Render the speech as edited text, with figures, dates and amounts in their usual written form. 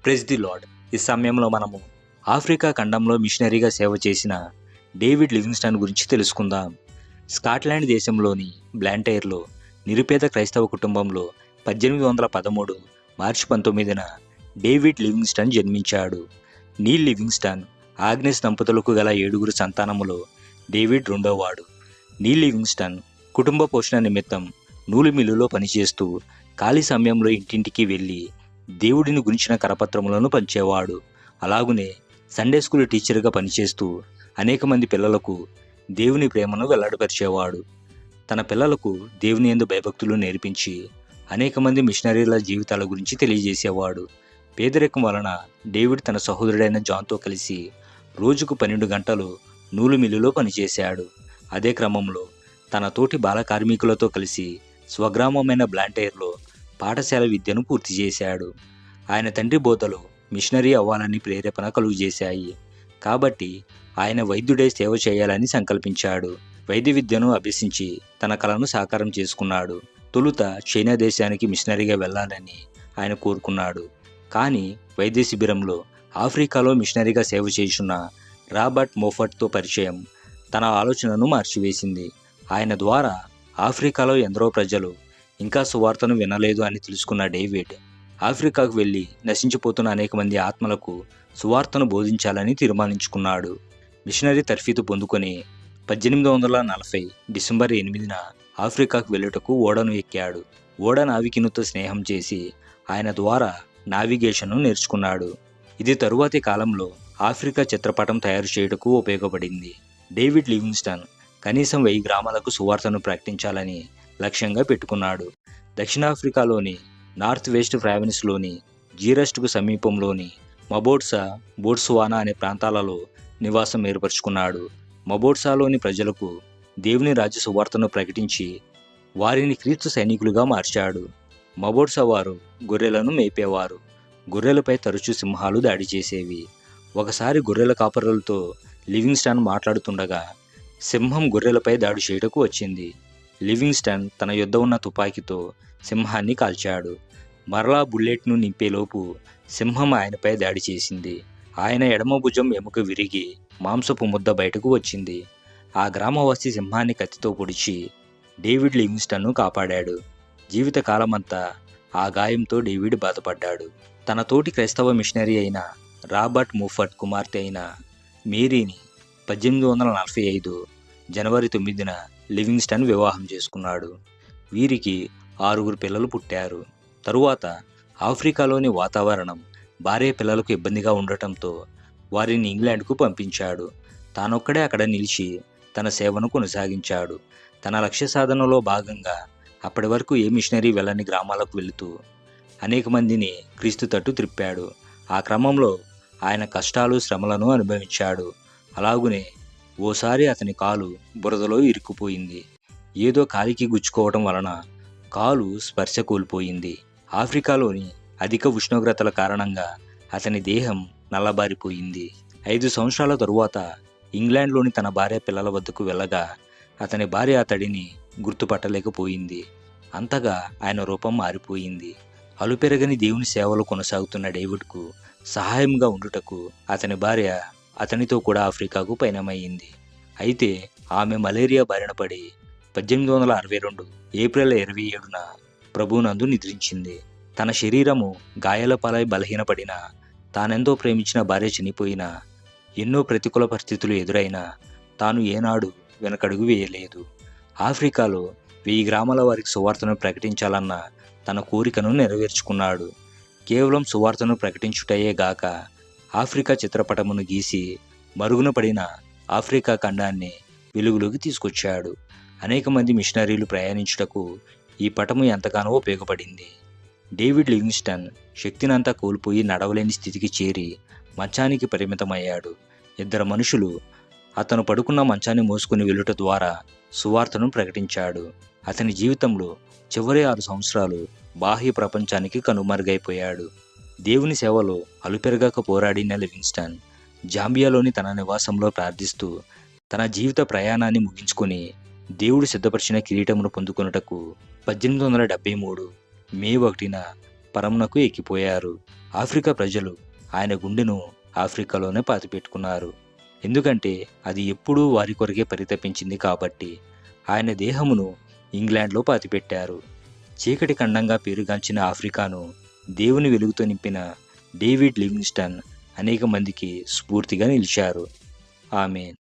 Praise the lord. ఈ సమయంలో మనము ఆఫ్రికా ఖండంలో మిషనరీగా సేవ చేసిన డేవిడ్ లివింగ్స్టన్ గురించి తెలుసుకుందాం. స్కాట్లాండ్ దేశంలోని బ్లాంటైర్లో నిరుపేద క్రైస్తవ కుటుంబంలో 1813 మార్చి 19న డేవిడ్ లివింగ్స్టన్ జన్మించాడు. నీల్ లివింగ్స్టన్, ఆగ్నెస్ దంపతులకు గల 7 సంతానములో డేవిడ్ రెండోవాడు. నీల్ లివింగ్స్టన్ కుటుంబ పోషణ నిమిత్తం నూలు మిల్లులో పనిచేస్తూ ఖాళీ సమయంలో ఇంటింటికి వెళ్ళి దేవుడిని గురించిన కరపత్రములను పంచేవాడు. అలాగునే సండే స్కూల్ టీచర్గా పనిచేస్తూ అనేక మంది పిల్లలకు దేవుని ప్రేమను వెల్లడిపరిచేవాడు. తన పిల్లలకు దేవుని యందు భయభక్తులు నేర్పించి అనేక మంది మిషనరీల జీవితాల గురించి తెలియజేసేవాడు. పేదరికం వలన డేవిడ్ తన సహోదరుడైన జాన్తో కలిసి రోజుకు 12 గంటలు నూలు మిల్లులో పనిచేశాడు. అదే క్రమంలో తన తోటి బాల కార్మికులతో కలిసి స్వగ్రామమైన బ్లాంటైర్లో పాఠశాల విద్యను పూర్తి చేశాడు. ఆయన తండ్రి బోధలు మిషనరీ అవ్వాలని ప్రేరేపణ కలుగజేశాయి. కాబట్టి ఆయన వైద్యుడై సేవ చేయాలని సంకల్పించాడు. వైద్య విద్యను అభ్యసించి తన కలను సాకారం చేసుకున్నాడు. తొలుత చైనా దేశానికి మిషనరీగా వెళ్ళాలని ఆయన కోరుకున్నాడు. కానీ వైద్య శిబిరంలో ఆఫ్రికాలో మిషనరీగా సేవ చేయుచున్న రాబర్ట్ మోఫర్ట్తో పరిచయం తన ఆలోచనను మార్చివేసింది. ఆయన ద్వారా ఆఫ్రికాలో ఎందరో ప్రజలు ఇంకా సువార్తను వినలేదు అని తెలుసుకున్న డేవిడ్ ఆఫ్రికాకు వెళ్ళి నశించిపోతున్న అనేక మంది ఆత్మలకు సువార్తను బోధించాలని తీర్మానించుకున్నాడు. మిషనరీ తర్ఫీదు పొందుకొని 1840 డిసెంబర్ 8న ఆఫ్రికాకు వెళ్ళుటకు ఓడను ఎక్కాడు. ఓడ నావికునితో స్నేహం చేసి ఆయన ద్వారా నావిగేషన్ను నేర్చుకున్నాడు. ఇది తరువాతి కాలంలో ఆఫ్రికా చిత్రపటం తయారు చేయుటకు ఉపయోగపడింది. డేవిడ్ లివింగ్స్టన్ కనీసం 1000 గ్రామాలకు సువార్తను ప్రకటించాలని లక్ష్యంగా పెట్టుకున్నాడు. దక్షిణాఫ్రికాలోని నార్త్ వెస్ట్ ప్రావిన్స్లోని జీరస్ట్కు సమీపంలోని మబోట్సా, బోట్స్వానా అనే ప్రాంతాలలో నివాసం ఏర్పరచుకున్నాడు. మబోట్సాలోని ప్రజలకు దేవుని రాజ్య సువార్తను ప్రకటించి వారిని క్రీస్తు సైనికులుగా మార్చాడు. మబోట్సా వారు గొర్రెలను మేపేవారు. గొర్రెలపై తరచూ సింహాలు దాడి చేసేవి. ఒకసారి గొర్రెల కాపరులతో లివింగ్స్టన్ మాట్లాడుతుండగా సింహం గొర్రెలపై దాడి చేయుటకు వచ్చింది. లివింగ్స్టన్ తన యొద్ద ఉన్న తుపాకీతో సింహాన్ని కాల్చాడు. మరలా బుల్లెట్ను నింపేలోపు సింహం ఆయనపై దాడి చేసింది. ఆయన ఎడమ భుజం ఎముక విరిగి మాంసపు ముద్ద బయటకు వచ్చింది. ఆ గ్రామవాసి సింహాన్ని కత్తితో పొడిచి డేవిడ్ లివింగ్స్టన్ను కాపాడాడు. జీవితకాలమంతా ఆ గాయంతో డేవిడ్ బాధపడ్డాడు. తన తోటి క్రైస్తవ మిషనరీ అయిన రాబర్ట్ మోఫర్ట్ కుమార్తె అయిన మేరీని 1845 జనవరి 9న లివింగ్స్టన్ వివాహం చేసుకున్నాడు. వీరికి 6 పిల్లలు పుట్టారు. తరువాత ఆఫ్రికాలోని వాతావరణం భార్య పిల్లలకు ఇబ్బందిగా ఉండటంతో వారిని ఇంగ్లాండ్కు పంపించాడు. తానొక్కడే అక్కడ నిలిచి తన సేవను కొనసాగించాడు. తన లక్ష్య సాధనలో భాగంగా అప్పటి వరకు ఏ మిషనరీ వెళ్ళని గ్రామాలకు వెళుతూ అనేక మందిని క్రీస్తు తట్టు త్రిప్పాడు. ఆ క్రమంలో ఆయన కష్టాలు, శ్రమలను అనుభవించాడు. అలాగునే ఓసారి అతని కాలు బురదలో ఇరుక్కుపోయింది. ఏదో కాలికి గుచ్చుకోవటం వలన కాలు స్పర్శ కోల్పోయింది. ఆఫ్రికాలోని అధిక ఉష్ణోగ్రతల కారణంగా అతని దేహం నల్లబారిపోయింది. 5 సంవత్సరాల తరువాత ఇంగ్లాండ్లోని తన భార్య పిల్లల వద్దకు వెళ్ళగా అతని భార్య అతడిని గుర్తుపట్టలేకపోయింది. అంతగా ఆయన రూపం మారిపోయింది. అలుపెరగని దేవుని సేవలు కొనసాగుతున్న డేవిడ్కు సహాయంగా ఉండుటకు అతని భార్య అతనితో కూడా ఆఫ్రికాకు పయనమయ్యింది. అయితే ఆమె మలేరియా బారిన పడి 1862 ఏప్రిల్ 27న ప్రభువునందు నిద్రించింది. తన శరీరము గాయాల పాలై బలహీనపడిన, తానెంతో ప్రేమించిన భార్య చనిపోయినా, ఎన్నో ప్రతికూల పరిస్థితులు ఎదురైనా తాను ఏనాడు వెనకడుగు వేయలేదు. ఆఫ్రికాలో 1000 గ్రామాల వారికి సువార్తను ప్రకటించాలన్న తన కోరికను నెరవేర్చుకున్నాడు. కేవలం సువార్తను ప్రకటించుటయే గాక ఆఫ్రికా చిత్రపటమును గీసి మరుగున పడిన ఆఫ్రికా ఖండాన్ని వెలుగులోకి తీసుకొచ్చాడు. అనేక మంది మిషనరీలు ప్రయాణించుటకు ఈ పటము ఎంతగానో ఉపయోగపడింది. డేవిడ్ లివింగ్స్టన్ శక్తినంతా కోల్పోయి నడవలేని స్థితికి చేరి మంచానికి పరిమితమయ్యాడు. 2 మనుషులు అతను పడుకున్న మంచాన్ని మోసుకుని వెళ్ళుట ద్వారా సువార్తను ప్రకటించాడు. అతని జీవితంలో చివరి 6 సంవత్సరాలు బాహ్య ప్రపంచానికి కనుమరుగైపోయాడు. దేవుని సేవలో అలుపెరగాక పోరాడిన లివింగ్స్టన్ జాంబియాలోని తన నివాసంలో ప్రార్థిస్తూ తన జీవిత ప్రయాణాన్ని ముగించుకొని దేవుడు సిద్ధపరిచిన కిరీటమును పొందుకొనుటకు 1873 మే 1న పరమునకు ఎక్కిపోయారు. ఆఫ్రికా ప్రజలు ఆయన గుండెను ఆఫ్రికాలోనే పాతిపెట్టుకున్నారు. ఎందుకంటే అది ఎప్పుడూ వారి కొరకే పరితపించింది కాబట్టి. ఆయన దేహమును ఇంగ్లాండ్లో పాతిపెట్టారు. చీకటి ఖండంగా పేరుగాంచిన ఆఫ్రికాను దేవుని వెలుగుతో నింపిన డేవిడ్ లివింగ్స్టన్ అనేక మందికి స్ఫూర్తిగా నిలిచారు. ఆమేన్.